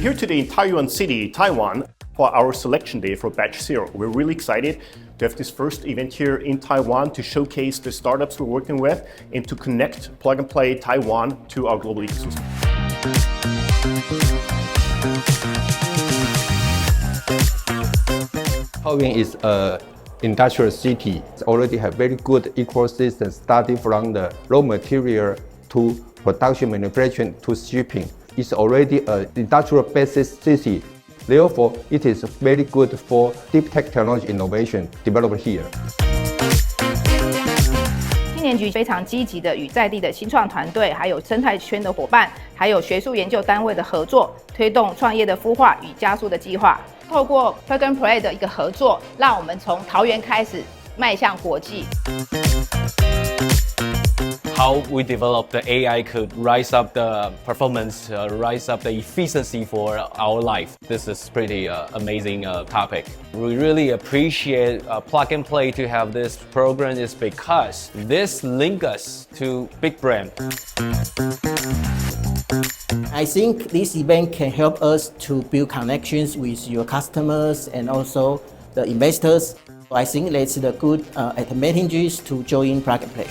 here today in Taoyuan City, Taiwan, for our selection day for Batch 0. We're really excited to have this first event here in Taiwan to showcase the startups we're working with and to connect Plug and Play Taiwan to our global ecosystem. Taoyuan is an industrial city. It already have very good ecosystem starting from the raw material to production, manufacturing to shipping. It's already an industrial-based city. Therefore, it is very good for Deeptech technology innovation developed here. 青年局非常积极的与在地的新创团队、还有生态圈的伙伴、还有学术研究单位的合作，推动创业的孵化与加速的计划。透过 Plug and Play 的一个合作，让我们从桃园开始迈向国际。How we develop the AI could rise up the performance, rise up the efficiency for our life. This is pretty amazing topic. We really appreciate Plug and Play to have this program is because this links us to big brand. I think this event can help us to build connections with your customers and also the investors. I think that's the good advantages to join Plug and Play.